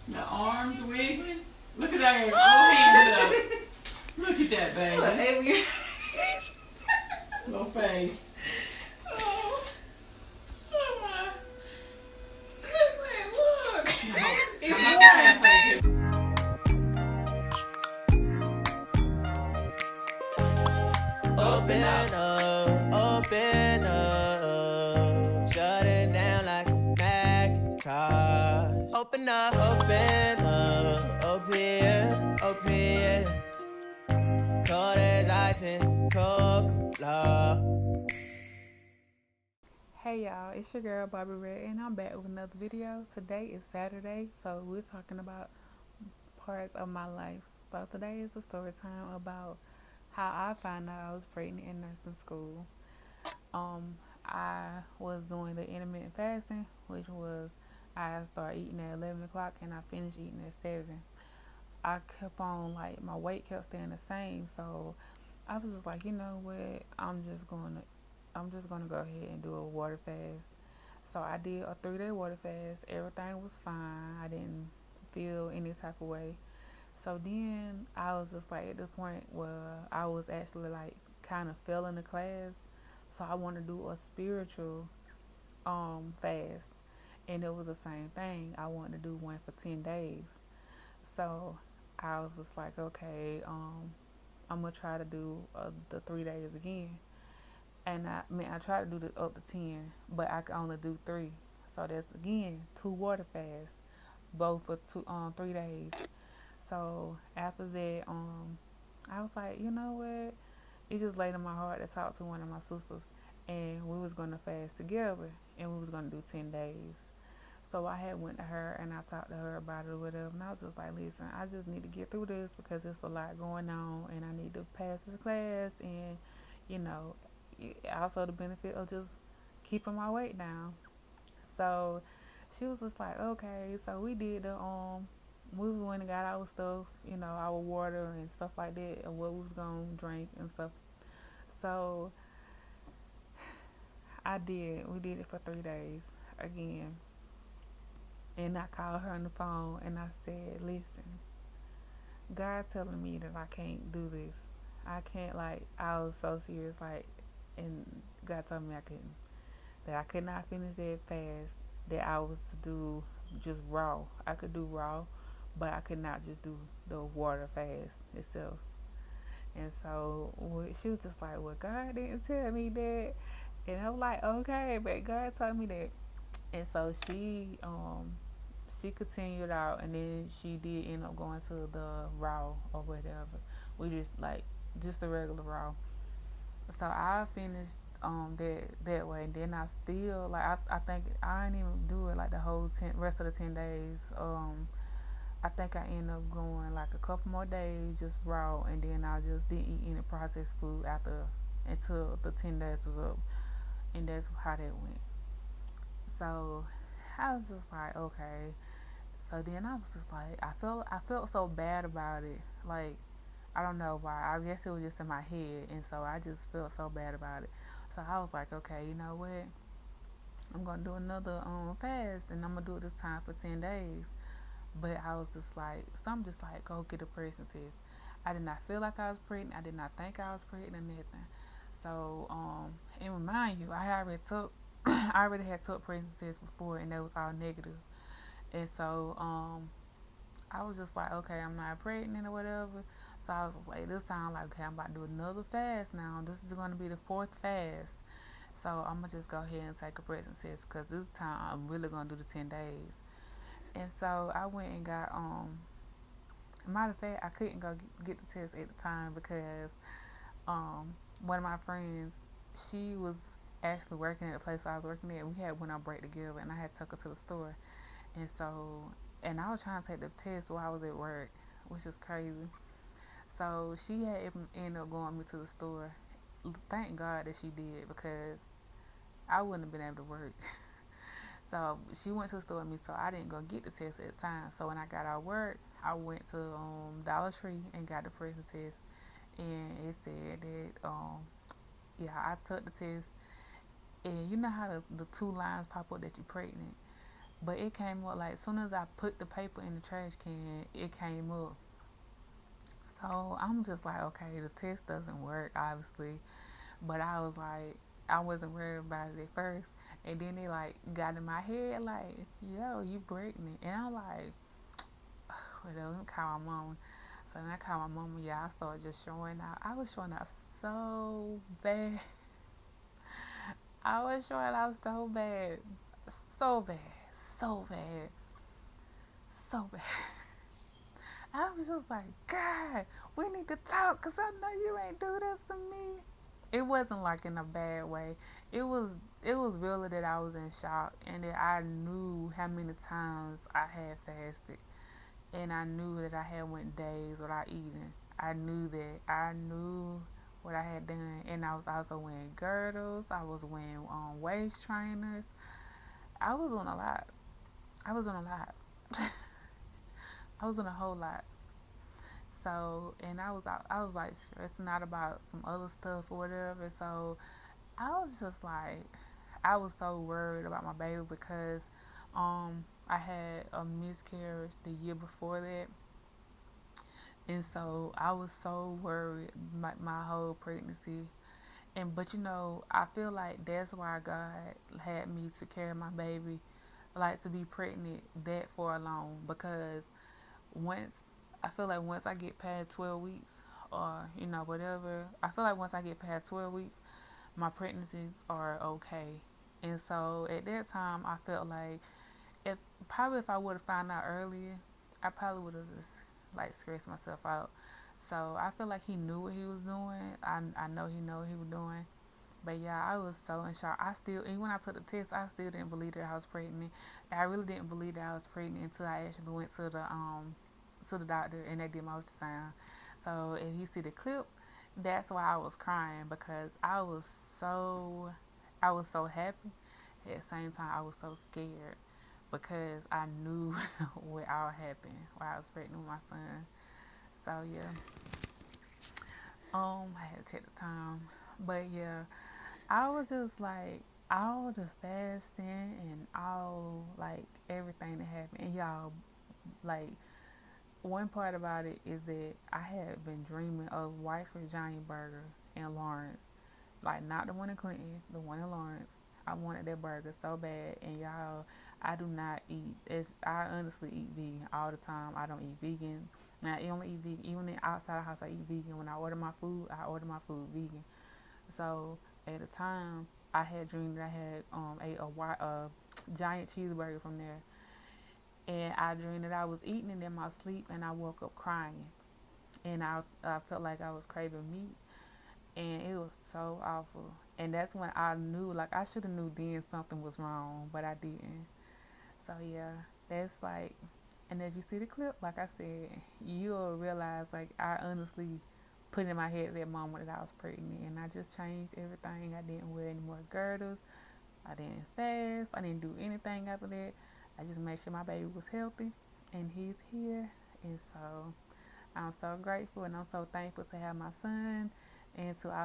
The arms wiggling. Look at that. Little hands up. Look at that, baby. Look, alien. Little face. Oh. Oh my. Look. It's warm. Open up, shut it down like a Macintosh. Open up, open cold as ice and Coca-Cola. Hey y'all, it's your girl Barbie Redd and I'm back with another video. Today is Saturday, so we're talking about parts of my life. So today is a story time about how I found out I was pregnant in nursing school. I was doing the intermittent fasting, which was I started eating at 11 o'clock and I finished eating at 7. I kept on, like, my weight kept staying the same, so I was just like, you know what, I'm just gonna go ahead and do a water fast. So I did a 3-day water fast. Everything was fine. I didn't feel any type of way. So then I was just like at the point where I was actually like kind of failing the class. So I wanted to do a spiritual fast, and it was the same thing. I wanted to do one for 10 days. So I was just like, okay, I'm gonna try to do the 3 days again. And I tried to do the up to 10, but I could only do 3. So that's again 2 water fasts, both for 3 days. So after that, I was like, you know what? It just laid in my heart to talk to one of my sisters, and we was gonna fast together, and we was gonna do 10 days. So I had went to her and I talked to her about it or whatever, and I was just like, listen, I just need to get through this because there's a lot going on, and I need to pass this class, and you know, also the benefit of just keeping my weight down. So she was just like, okay. So we did we went and got our stuff, you know, our water and stuff like that, and what we was gonna drink and stuff. So we did it for 3 days again. And I called her on the phone and I said, listen, God's telling me that I can't do this. I can't, like, I was so serious, like, and God told me that I could not finish that fast, that I was to do just raw. I could do raw, but I could not just do the water fast itself. And so she was just like, well, God didn't tell me that. And I was like, okay, but God told me that. And so she continued out, and then she did end up going to the raw or whatever. We just the regular raw. So I finished that way, and then I still, like, I think I didn't even do it like the whole rest of the 10 days. I think I ended up going like a couple more days just raw, and then I just didn't eat any processed food until the 10 days was up, and that's how that went. So I was just like, okay. So then I was just like, I felt so bad about it. Like, I don't know why. I guess it was just in my head, and so I just felt so bad about it. So I was like, okay, you know what? I'm gonna do another fast, and I'm gonna do it this time for 10 days. But I was just like, go get a pregnancy test. I did not feel like I was pregnant. I did not think I was pregnant or nothing. So and remind you, I already had took pregnancy tests before, and that was all negative. And so I was just like, okay, I'm not pregnant or whatever. So I was like, this time, like, okay, I'm about to do another fast now. This is going to be the 4th fast. So I'm going to just go ahead and take a pregnancy test, because this time I'm really going to do the 10 days. And so I went and got, matter of fact, I couldn't go get the test at the time because one of my friends, she was actually working at the place I was working at. We had went on break together, and I had took her to the store. And so, and I was trying to take the test while I was at work, which is crazy. So she had ended up going with me to the store. Thank God that she did, because I wouldn't have been able to work. So she went to the store with me, so I didn't go get the test at the time. So when I got out of work, I went to Dollar Tree and got the pregnancy test, and it said that yeah, I took the test, and you know how the 2 lines pop up that you're pregnant. But it came up like as soon as I put the paper in the trash can, it came up. So I'm just like, okay, the test doesn't work, obviously. But I was like, I wasn't worried about it at first. And then they like got in my head like, yo, you pregnant. And I'm like, well, let me call my mom. So then I called my mom. Yeah, I started just showing out. I was showing out so bad. I was showing out so bad. So bad. So bad. So bad. I was just like, God, we need to talk because I know you ain't do this to me. It wasn't like in a bad way. It was it was really that I was in shock and that I knew how many times I had fasted and I knew that I had went days without eating. I knew that. I knew what I had done, and I was also wearing girdles. I was wearing waist trainers. I was doing a lot. I was doing a lot. I was doing a whole lot. So, and I was like stressing out about some other stuff or whatever. So I was just like, I was so worried about my baby because I had a miscarriage the year before that. And so I was so worried my whole pregnancy. And but I feel like that's why God had me to carry my baby, like to be pregnant that far along. Because once I feel like once I get past 12 weeks, or whatever, I feel like once I get past 12 weeks, my pregnancies are okay. And so at that time, I felt like if I would have found out earlier, I probably would have just like stressed myself out. So I feel like he knew what he was doing. I know he knew what he was doing. But yeah, I was so in shock. I still, even when I took the test, I still didn't believe that I was pregnant. I really didn't believe that I was pregnant until I actually went to the doctor and they did my ultrasound. So if you see the clip, that's why I was crying because so I was so happy. At the same time, I was so scared because I knew what all happened while I was pregnant with my son. So yeah, I had to check the time, but yeah, I was just like all the fasting and all like everything that happened, and y'all like one part about it is that I had been dreaming of Wyford Giant Burger in Lawrence, like not the one in Clinton, the one in Lawrence. I wanted that burger so bad, and y'all, I do not eat. If I honestly eat vegan all the time, I don't eat vegan. Now I only eat vegan. Even outside the house, I eat vegan. When I order my food, I order my food vegan. So at the time, I had dreamed that I had ate a giant cheeseburger from there, and I dreamed that I was eating it in my sleep, and I woke up crying, and I felt like I was craving meat, and it was so awful. And that's when I knew, like I should have knew then something was wrong, but I didn't. So yeah, that's like, and if you see the clip, like I said, you'll realize like I honestly put in my head that moment that I was pregnant, and I just changed everything. I didn't wear any more girdles. I didn't fast. I didn't do anything after that. I just made sure my baby was healthy, and he's here. And so I'm so grateful and I'm so thankful to have my son and to